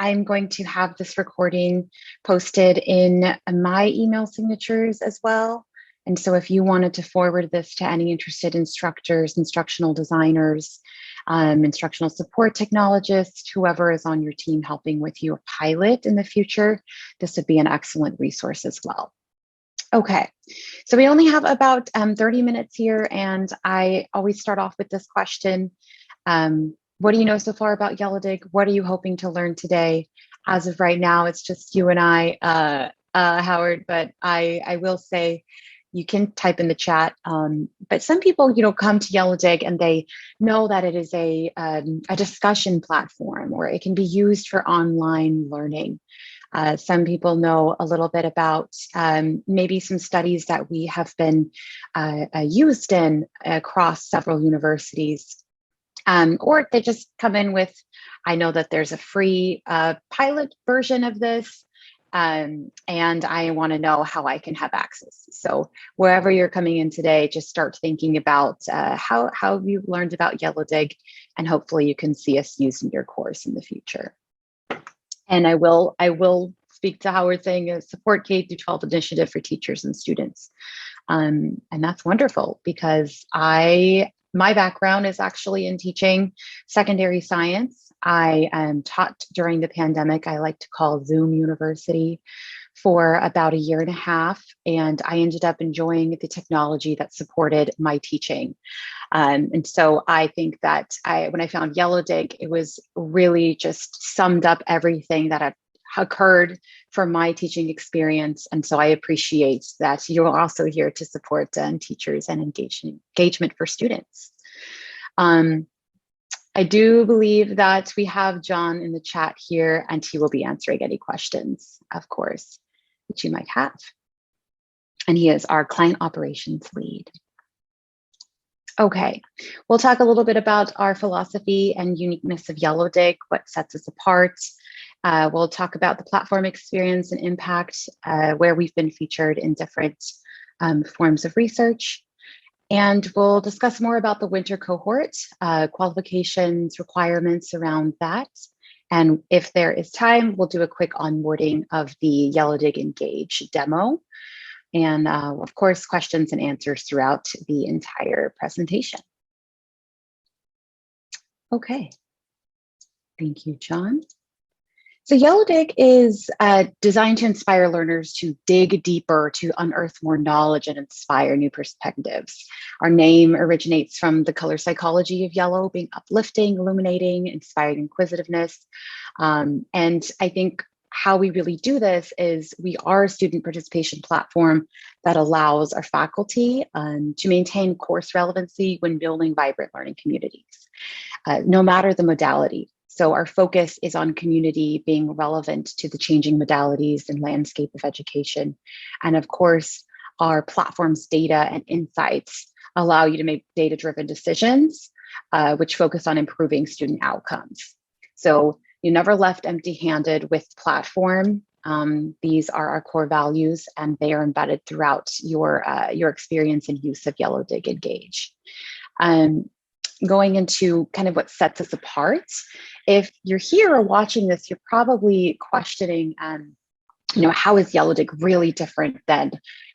I'm going to have this recording posted in my email signatures as well. And so if you wanted to forward this to any interested instructors, instructional designers, instructional support technologists, whoever is on your team helping with your pilot in the future, this would be an excellent resource as well. Okay, so we only have about 30 minutes here, and I always start off with this question. What do you know so far about Yellowdig? What are you hoping to learn today? As of right now, it's just you and I, Howard, but I will say, you can type in the chat, but some people, come to Yellowdig and they know that it is a discussion platform, or it can be used for online learning. Some people know a little bit about maybe some studies that we have been used in across several universities. Or they just come in with, I know that there's a free pilot version of this, and I want to know how I can have access. So wherever you're coming in today, just start thinking about how you learned about Yellowdig, and hopefully you can see us using your course in the future. And I will speak to Howard saying a support K-12 initiative for teachers and students. And that's wonderful, because my background is actually in teaching secondary science. I taught during the pandemic. I like to call Zoom University for about a year and a half, and I ended up enjoying the technology that supported my teaching. And so I think that when I found Yellowdig, it was really just summed up everything that had occurred from my teaching experience. And so I appreciate that you're also here to support teachers and engagement for students. I do believe that we have John in the chat here, and he will be answering any questions, of course, that you might have. And he is our client operations lead. Okay, we'll talk a little bit about our philosophy and uniqueness of Yellowdig, what sets us apart. We'll talk about the platform experience and impact, where we've been featured in different forms of research. And we'll discuss more about the winter cohort, qualifications, requirements around that. And if there is time, we'll do a quick onboarding of the Yellowdig Engage demo. And of course, questions and answers throughout the entire presentation. Okay, thank you, John. So Yellowdig is designed to inspire learners to dig deeper, to unearth more knowledge and inspire new perspectives. Our name originates from the color psychology of yellow being uplifting, illuminating, inspiring inquisitiveness. And I think how we really do this is we are a student participation platform that allows our faculty to maintain course relevancy when building vibrant learning communities, no matter the modality. So our focus is on community being relevant to the changing modalities and landscape of education. And of course, our platform's data and insights allow you to make data-driven decisions, which focus on improving student outcomes. So you're never left empty-handed with platform. These are our core values, and they are embedded throughout your experience and use of Yellowdig Engage. Going into kind of what sets us apart, if you're here or watching this, you're probably questioning, how is Yellowdig really different than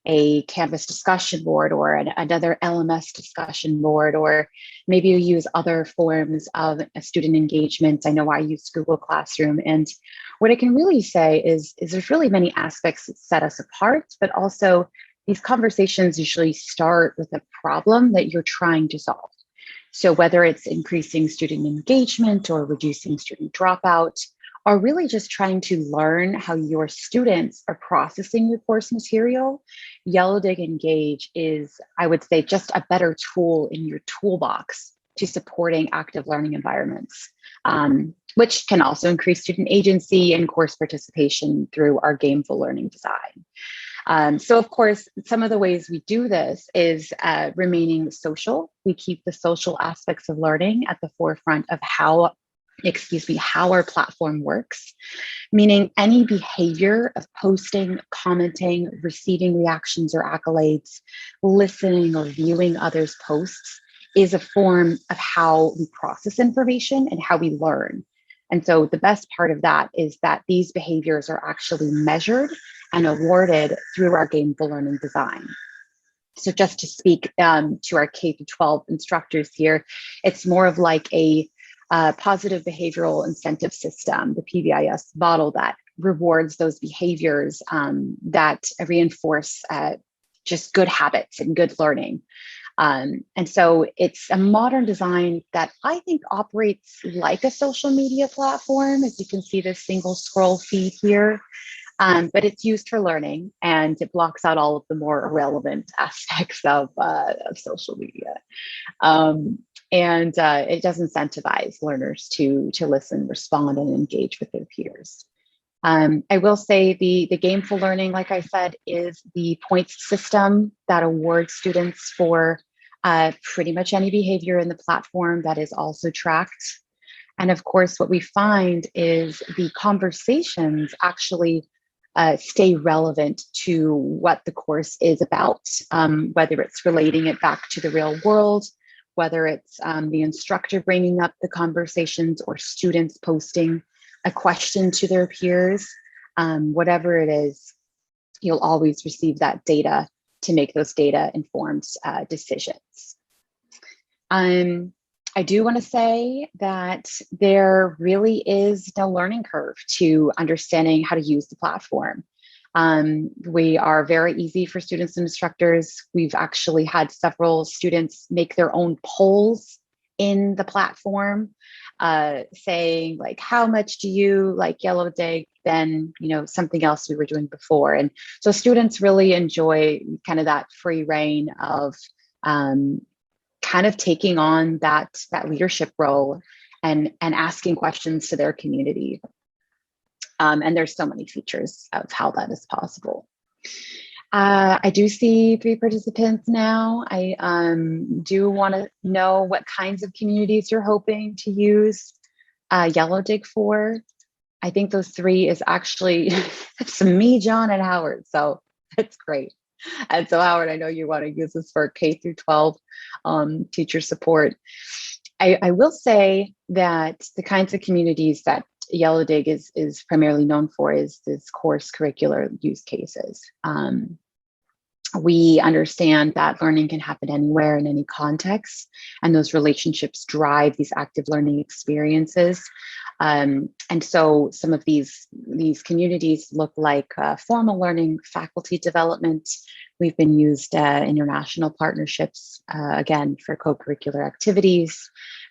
a Canvas discussion board or another LMS discussion board, or maybe you use other forms of student engagement. I know I use Google Classroom, and what I can really say is there's really many aspects that set us apart, but also these conversations usually start with a problem that you're trying to solve. So whether it's increasing student engagement or reducing student dropout, or really just trying to learn how your students are processing your course material, Yellowdig Engage is, I would say, just a better tool in your toolbox to supporting active learning environments, which can also increase student agency and course participation through our gameful learning design. So of course, some of the ways we do this is remaining social. We keep the social aspects of learning at the forefront of how our platform works, meaning any behavior of posting, commenting, receiving reactions or accolades, listening or viewing others' posts is a form of how we process information and how we learn. And so the best part of that is that these behaviors are actually measured and awarded through our gameful learning design. So just to speak to our K-12 instructors here, it's more of like a positive behavioral incentive system, the PBIS model that rewards those behaviors that reinforce just good habits and good learning. And so it's a modern design that I think operates like a social media platform, as you can see this single scroll feed here. But it's used for learning, and it blocks out all of the more irrelevant aspects of social media. It does incentivize learners to listen, respond, and engage with their peers. I will say the gameful learning, like I said, is the points system that awards students for pretty much any behavior in the platform that is also tracked. And of course, what we find is the conversations actually stay relevant to what the course is about, whether it's relating it back to the real world, whether it's the instructor bringing up the conversations or students posting a question to their peers, whatever it is, you'll always receive that data to make those data-informed decisions. I do want to say that there really is no learning curve to understanding how to use the platform. We are very easy for students and instructors. We've actually had several students make their own polls in the platform, saying like, how much do you like Yellowdig than something else we were doing before? And so students really enjoy kind of that free reign of kind of taking on that leadership role and asking questions to their community. And there's so many features of how that is possible. I do see 3 participants now. I do want to know what kinds of communities you're hoping to use Yellowdig for. I think those 3 is actually it's me, John, and Howard. So that's great. And so, Howard, I know you want to use this for K through 12 teacher support. I will say that the kinds of communities that Yellowdig is primarily known for is this course curricular use cases. We understand that learning can happen anywhere in any context, and those relationships drive these active learning experiences. And so some of these communities look like formal learning, faculty development. We've been used international partnerships, again, for co-curricular activities.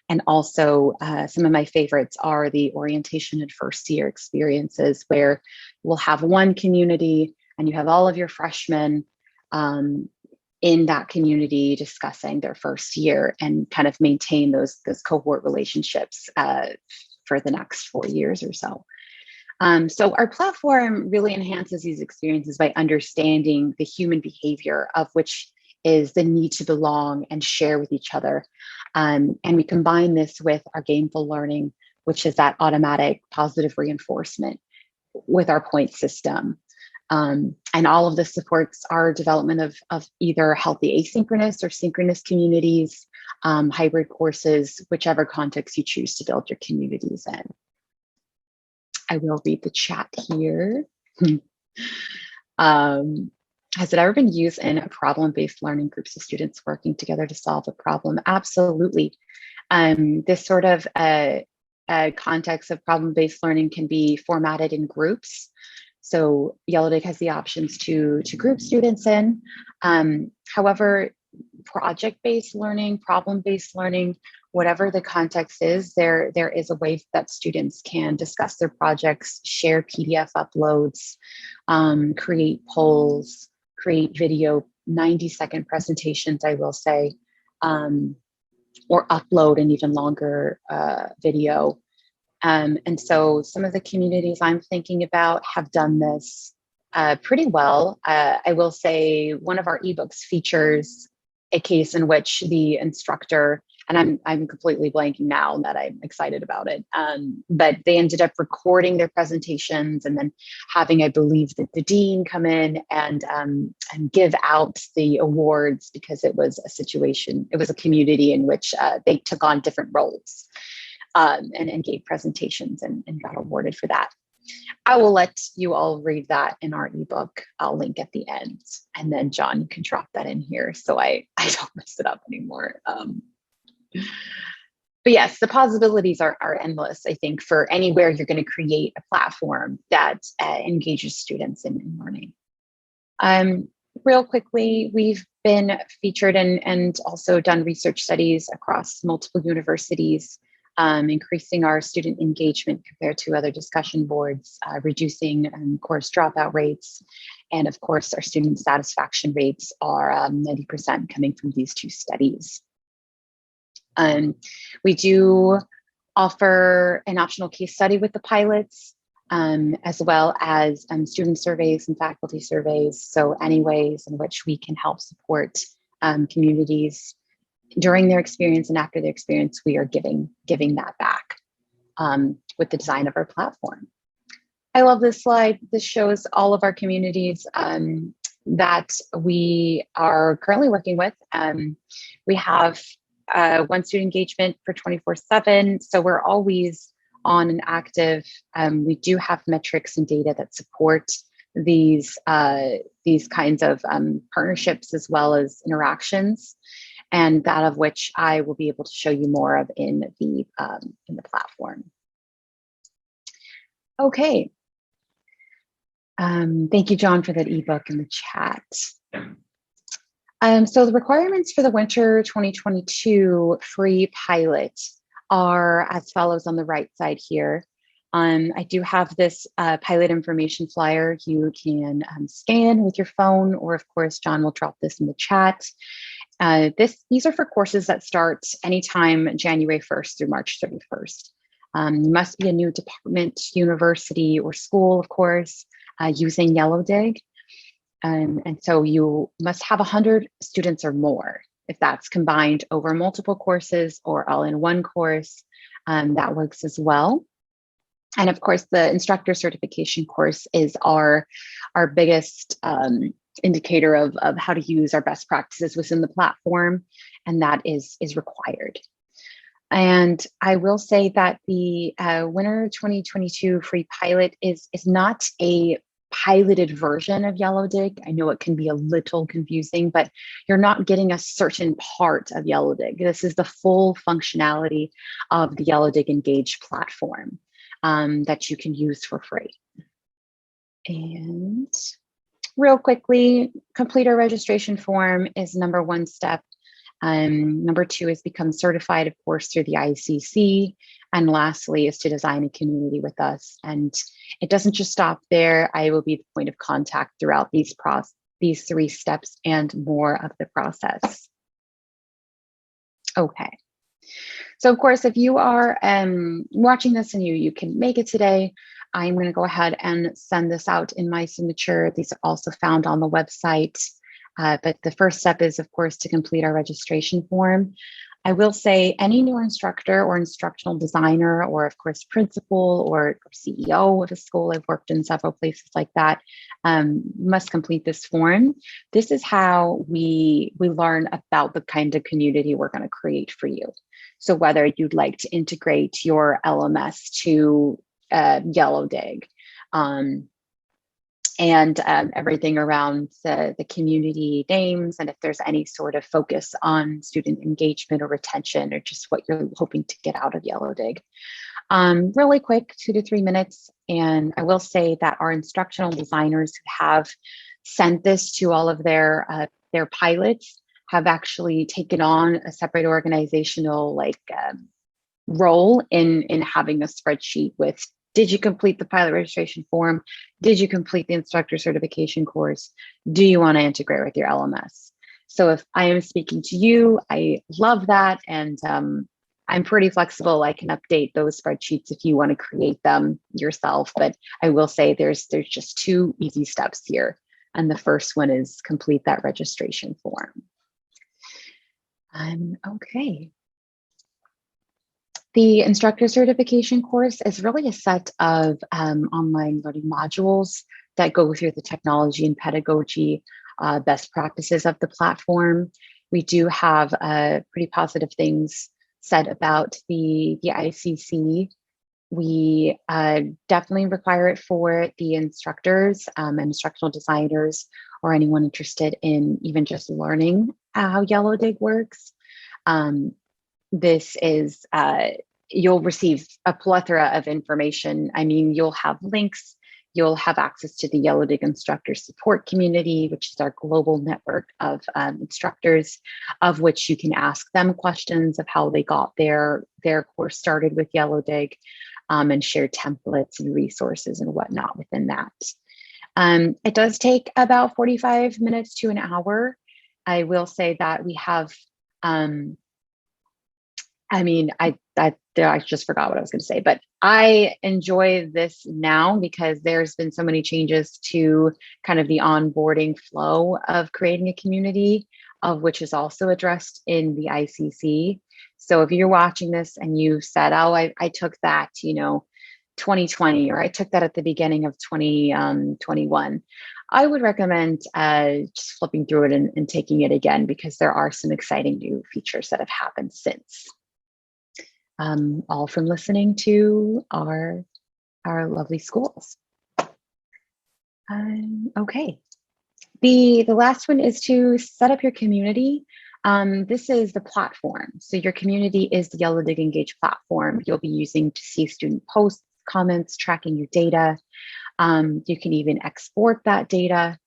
And also some of my favorites are the orientation and first year experiences, where we'll have one community and you have all of your freshmen in that community discussing their first year and kind of maintain those cohort relationships for the next 4 years or so. So our platform really enhances these experiences by understanding the human behavior, of which is the need to belong and share with each other. And we combine this with our gameful learning, which is that automatic positive reinforcement with our point system. And all of this supports our development of either healthy asynchronous or synchronous communities, hybrid courses, whichever context you choose to build your communities in. I will read the chat here. Has it ever been used in a problem-based learning, groups of students working together to solve a problem? Absolutely. This sort of context of problem-based learning can be formatted in groups. So Yellowdig has the options to group students in. However, project-based learning, problem-based learning, whatever the context is, there is a way that students can discuss their projects, share PDF uploads, create polls, create video 90-second presentations, I will say, or upload an even longer video. And so some of the communities I'm thinking about have done this pretty well. I will say one of our ebooks features a case in which the instructor, and I'm completely blanking now that I'm excited about it, but they ended up recording their presentations and then having, I believe, the dean come in and give out the awards, because it was a situation, it was a community in which they took on different roles. and gave presentations and got awarded for that. I will let you all read that in our ebook. I'll link at the end. And then John, you can drop that in here so I don't mess it up anymore. But yes, the possibilities are endless, I think, for anywhere you're going to create a platform that engages students in learning. Real quickly, we've been featured and also done research studies across multiple universities, increasing our student engagement compared to other discussion boards, reducing course dropout rates, and of course, our student satisfaction rates are 90% coming from these two studies. We do offer an optional case study with the pilots, as well as student surveys and faculty surveys. So any ways in which we can help support communities during their experience and after their experience, we are giving that back with the design of our platform. I love this slide. This shows all of our communities that we are currently working with. We have one student engagement for 24/7. So we're always on and active. We do have metrics and data that support these kinds of partnerships as well as interactions, and that of which I will be able to show you more of in the platform. Okay. Thank you, John, for that ebook in the chat. So the requirements for the winter 2022 free pilot are as follows on the right side here. I do have this pilot information flyer you can scan with your phone, or of course, John will drop this in the chat. These are for courses that start anytime January 1st through March 31st. You must be a new department, university, or school, of course, using Yellowdig. And so you must have 100 students or more. If that's combined over multiple courses or all in one course, that works as well. And of course, the instructor certification course is our biggest indicator of how to use our best practices within the platform, and that is required. And I will say that the winter 2022 free pilot is not a piloted version of Yellowdig. I know it can be a little confusing, but you're not getting a certain part of Yellowdig. This is the full functionality of the Yellowdig Engage platform that you can use for free. And real quickly, complete our registration form is number one step. Number two is become certified, of course, through the ICC. And lastly is to design a community with us. And it doesn't just stop there. I will be the point of contact throughout these three steps and more of the process. Okay. So of course, if you are watching this and you can make it today, I'm going to go ahead and send this out in my signature. These are also found on the website. But the first step is, of course, to complete our registration form. I will say any new instructor or instructional designer, or of course, principal or CEO of a school, I've worked in several places like that, must complete this form. This is how we learn about the kind of community we're going to create for you. So whether you'd like to integrate your LMS to Yellowdig, and everything around the community names, and if there's any sort of focus on student engagement or retention, or just what you're hoping to get out of Yellowdig. Really quick, 2 to 3 minutes. And I will say that our instructional designers who have sent this to all of their pilots have actually taken on a separate organizational role in having a spreadsheet with, did you complete the pilot registration form? Did you complete the instructor certification course? Do you want to integrate with your LMS? So if I am speaking to you, I love that. And I'm pretty flexible. I can update those spreadsheets if you want to create them yourself. But I will say there's just 2 easy steps here. And the first one is complete that registration form. Okay. The instructor certification course is really a set of online learning modules that go through the technology and pedagogy best practices of the platform. We do have pretty positive things said about the ICC. We definitely require it for the instructors and instructional designers, or anyone interested in even just learning how Yellowdig works. This is, you'll receive a plethora of information. I mean, you'll have links, you'll have access to the Yellowdig instructor support community, which is our global network of instructors, of which you can ask them questions of how they got their course started with Yellowdig, and share templates and resources and whatnot within that. It does take about 45 minutes to an hour. I will say that we have, I just forgot what I was going to say, but I enjoy this now because there's been so many changes to kind of the onboarding flow of creating a community, of which is also addressed in the ICC. So if you're watching this and you said, oh, I took that, 2020, or I took that at the beginning of 2021, I would recommend just flipping through it and taking it again, because there are some exciting new features that have happened since. All from listening to our lovely schools. Okay. The last one is to set up your community. This is the platform. So your community is the Yellowdig Engage platform you'll be using to see student posts, comments, tracking your data. You can even export that data,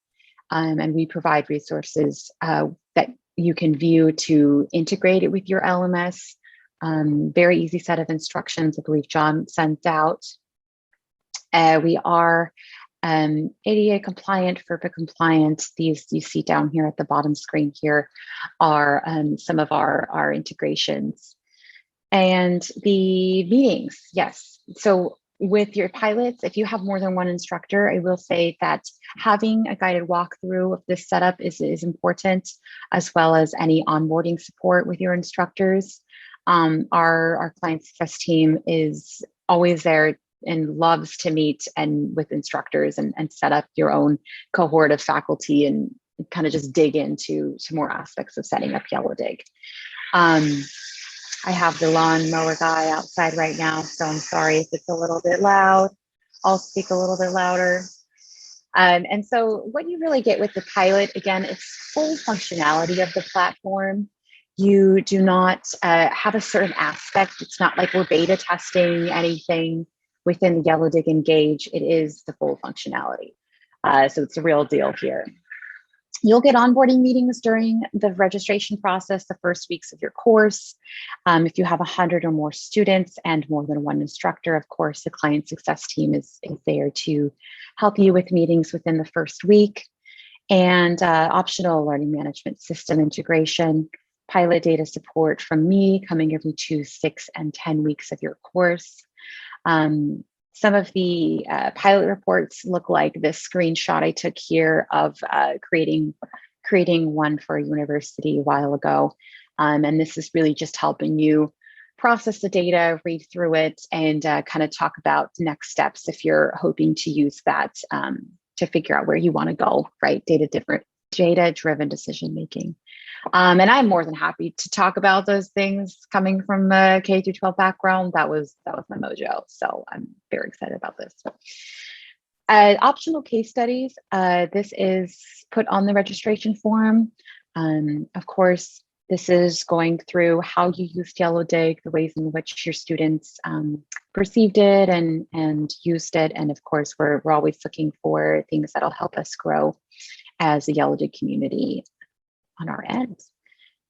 and we provide resources that you can view to integrate it with your LMS. Very easy set of instructions, I believe John sent out. We are ADA compliant, FERPA compliant. These you see down here at the bottom screen here are some of our integrations. And the meetings, yes. So with your pilots, if you have more than one instructor, I will say that having a guided walkthrough of this setup is important, as well as any onboarding support with your instructors. Our client success team is always there and loves to meet and with instructors and set up your own cohort of faculty and kind of just dig into more aspects of setting up Yellowdig. I have the lawnmower guy outside right now, so I'm sorry if it's a little bit loud. I'll speak a little bit louder. And so what you really get with the pilot, again, it's full functionality of the platform. You do not have a certain aspect. It's not like we're beta testing anything within the Yellowdig Engage. It is the full functionality. So it's a real deal here. You'll get onboarding meetings during the registration process, the first weeks of your course. If you have 100 or more students and more than one instructor, of course, the client success team is there to help you with meetings within the first week. And optional learning management system integration, pilot data support from me coming every 2, 6, and 10 weeks of your course. Some of the pilot reports look like this screenshot I took here of creating one for a university a while ago. And this is really just helping you process the data, read through it, and kind of talk about the next steps if you're hoping to use that to figure out where you want to go, right? Data-driven decision-making. And I'm more than happy to talk about those things coming from a K through 12 background. That was my mojo. So I'm very excited about this. Optional case studies. This is put on the registration form. Of course, this is going through how you used Yellowdig, the ways in which your students perceived it and used it. And of course, we're always looking for things that'll help us grow as a Yellowdig community on our end.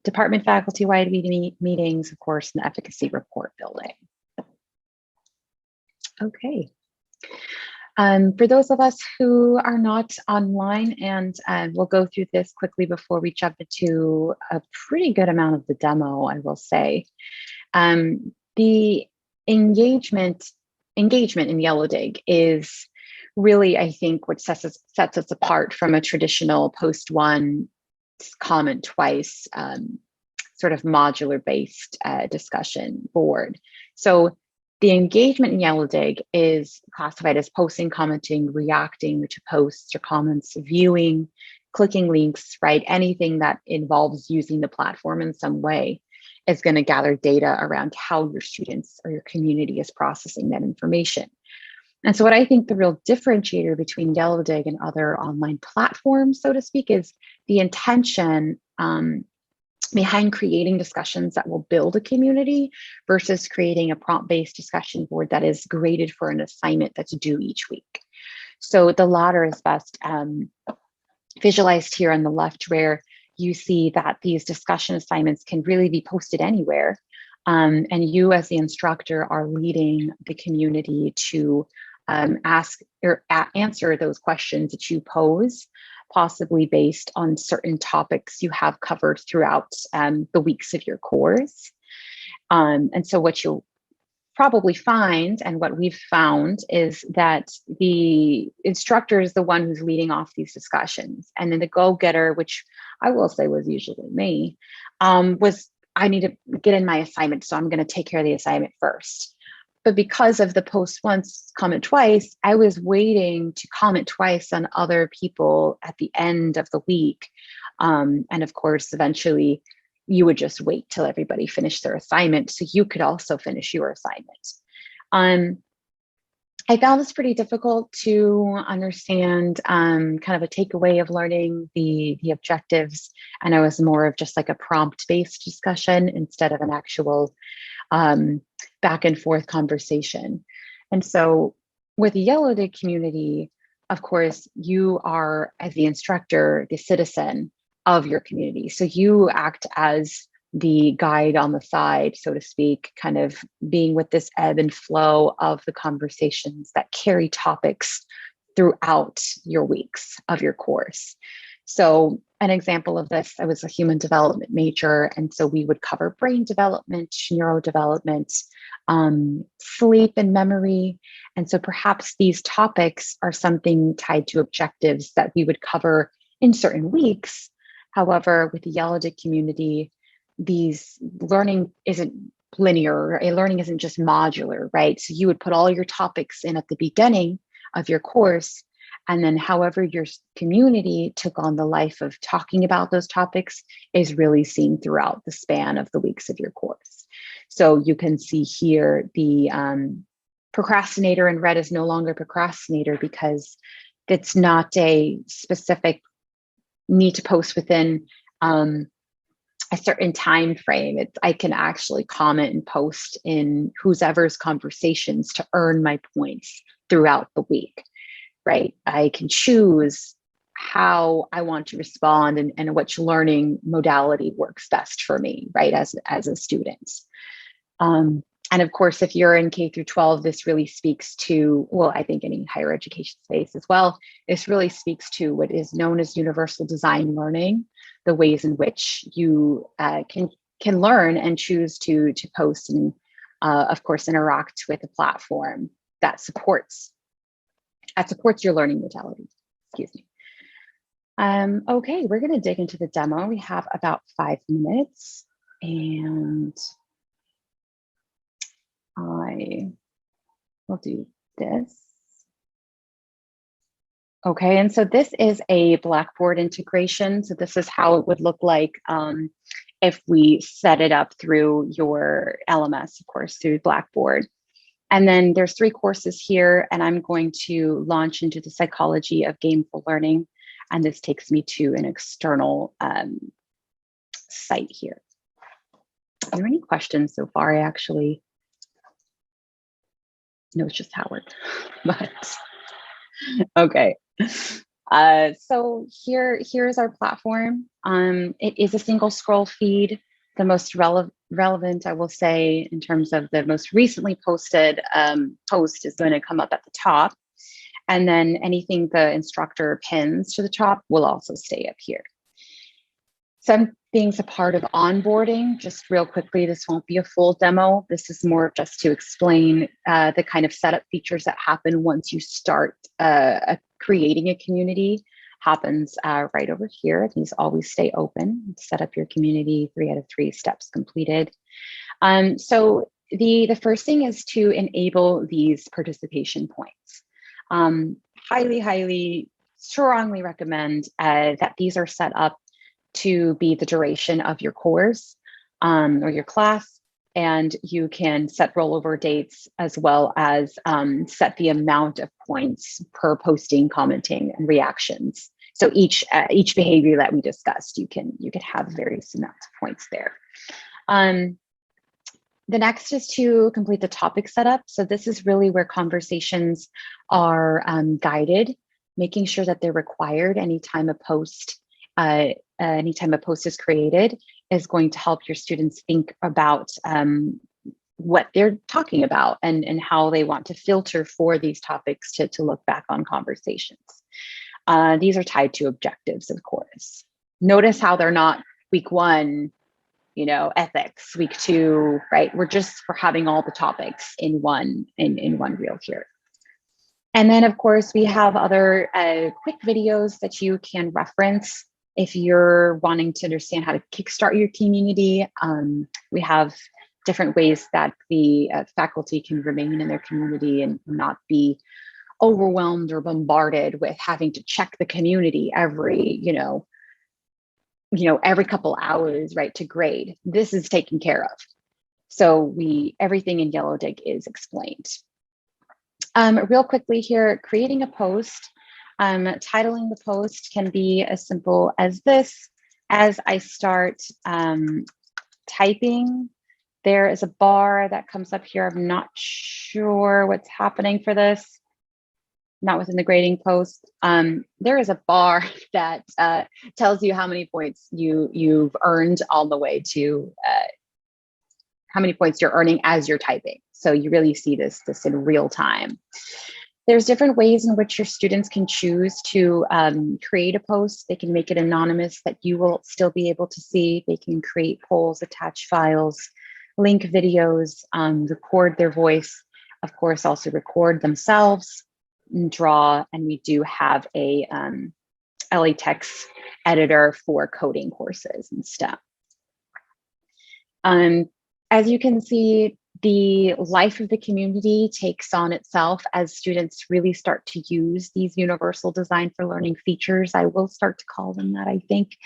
Department faculty-wide meetings, of course, and efficacy report building. Okay. For those of us who are not online, and we'll go through this quickly before we jump into a pretty good amount of the demo, I will say. The engagement in Yellowdig is really, I think, what sets us apart from a traditional post one, comment twice, sort of modular based discussion board. So the engagement in Yellowdig is classified as posting, commenting, reacting to posts or comments, viewing, clicking links, right? Anything that involves using the platform in some way. is going to gather data around how your students or your community is processing that information. And so what I think the real differentiator between Yellowdig and other online platforms, so to speak, is the intention behind creating discussions that will build a community versus creating a prompt-based discussion board that is graded for an assignment that's due each week. So the latter is best visualized here on the left, where you see that these discussion assignments can really be posted anywhere. And you as the instructor are leading the community to ask or answer those questions that you pose, possibly based on certain topics you have covered throughout the weeks of your course. And so what you'll probably find, and what we've found, is that the instructor is the one who's leading off these discussions. And then the go-getter, which I will say was usually me, was I need to get in my assignment, so I'm going to take care of the assignment first. But because of the post once, comment twice, I was waiting to comment twice on other people at the end of the week. And of course, eventually, you would just wait till everybody finished their assignment so you could also finish your assignment. I found this pretty difficult to understand, kind of a takeaway of learning the objectives. And I was more of just like a prompt-based discussion instead of an actual back and forth conversation. And so with the Yellowdig community, of course, you are, as the instructor, the citizen of your community. So you act as the guide on the side, so to speak, kind of being with this ebb and flow of the conversations that carry topics throughout your weeks of your course. So an example of this, I was a human development major, and so we would cover brain development, neurodevelopment, sleep and memory. And so perhaps these topics are something tied to objectives that we would cover in certain weeks. However, with the Yellowdig community, these learning isn't linear. Learning isn't just modular, right? So you would put all your topics in at the beginning of your course, and then however your community took on the life of talking about those topics is really seen throughout the span of the weeks of your course. So you can see here the procrastinator in red is no longer procrastinator because it's not a specific need to post within a certain time frame. I can actually comment and post in whoever's conversations to earn my points throughout the week, right? I can choose how I want to respond and which learning modality works best for me, right, as a student. And of course, if you're in K through 12, this really speaks to, well, I think any higher education space as well, this really speaks to what is known as universal design learning, the ways in which you can learn and choose to post and, of course, interact with a platform that supports your learning modality. Excuse me. Okay, we're going to dig into the demo. We have about 5 minutes, and I will do this. Okay, and so this is a Blackboard integration. So this is how it would look like if we set it up through your LMS, of course, through Blackboard. And then there's 3 courses here, and I'm going to launch into the psychology of gameful learning. And this takes me to an external site here. Are there any questions so far? No, it's just Howard, but okay. So here's our platform. It is a single scroll feed. The most relevant, I will say, in terms of the most recently posted post is going to come up at the top. And then anything the instructor pins to the top will also stay up here. Some things a part of onboarding, just real quickly, this won't be a full demo. This is more just to explain the kind of setup features that happen once you start creating a community. Happens right over here. These always stay open. Set up your community, 3 out of 3 steps completed. So the first thing is to enable these participation points. Highly, strongly recommend that these are set up to be the duration of your course. or your class, and you can set rollover dates as well as set the amount of points per posting, commenting, and reactions. So each behavior that we discussed, you can have various amounts of points there. The next is to complete the topic setup. So this is really where conversations are guided, making sure that they're required anytime a post is created is going to help your students think about what they're talking about and how they want to filter for these topics to look back on conversations. These are tied to objectives, of course. Notice how they're not week 1, ethics, week 2, right? We're having all the topics in one reel here. And then, of course, we have other quick videos that you can reference if you're wanting to understand how to kickstart your community. We have different ways that the faculty can remain in their community and not be overwhelmed or bombarded with having to check the community every couple hours, right, to grade. This is taken care of. So everything in Yellowdig is explained. Real quickly here, creating a post, titling the post can be as simple as this. As I start typing, there is a bar that comes up here. I'm not sure what's happening for this. Not within the grading post. There is a bar that tells you how many points you've earned all the way to how many points you're earning as you're typing. So you really see this in real time. There's different ways in which your students can choose to create a post. They can make it anonymous that you will still be able to see. They can create polls, attach files, link videos, record their voice, of course, also record themselves, draw, and we do have a LaTeX editor for coding courses and stuff. As you can see, the life of the community takes on itself as students really start to use these universal design for learning features. I will start to call them that. I think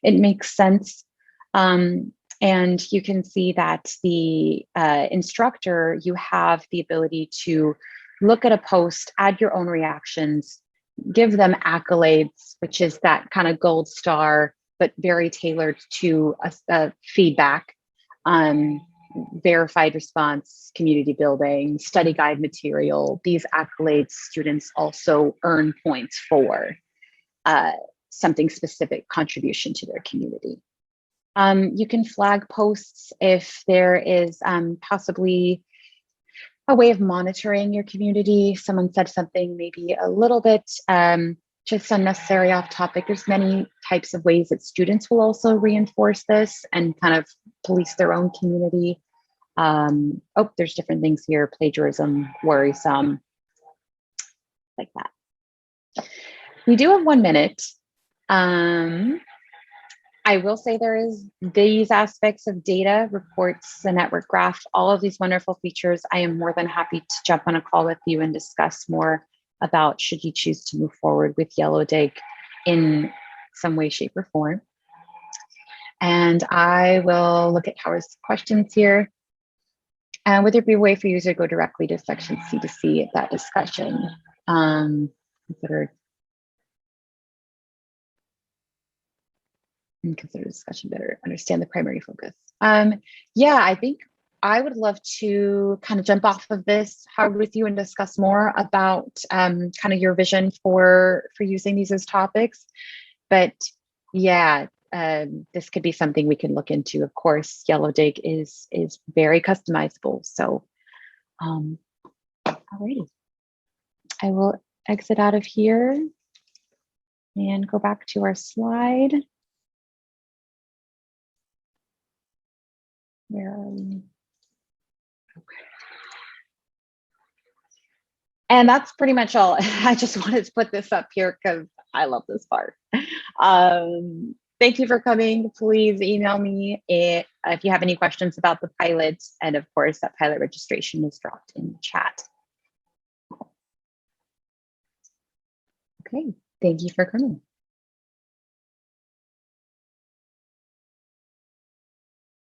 it makes sense. And you can see that the instructor, you have the ability to look at a post, add your own reactions, give them accolades, which is that kind of gold star, but very tailored to a feedback, verified response, community building, study guide material. These accolades students also earn points for something specific contribution to their community. You can flag posts if there is possibly a way of monitoring your community. Someone said something maybe a little bit just unnecessary, off topic. There's many types of ways that students will also reinforce this and kind of police their own community. There's different things here, plagiarism, worrisome, like that. We do have 1 minute. I will say there is these aspects of data, reports, the network graph, all of these wonderful features. I am more than happy to jump on a call with you and discuss more about should you choose to move forward with Yellowdig in some way, shape, or form. And I will look at Howard's questions here. And would there be a way for you to go directly to section C to see that discussion? Consider discussion better, understand the primary focus. Yeah, I think I would love to kind of jump off of this, Howard, with you and discuss more about kind of your vision for using these as topics. But yeah, this could be something we can look into. Of course, Yellowdig is very customizable. So, alrighty, I will exit out of here and go back to our slide. Where are we? Okay. And that's pretty much all. I just wanted to put this up here because I love this part. Thank you for coming. Please email me if you have any questions about the pilot. And of course, that pilot registration is dropped in the chat. Okay, thank you for coming.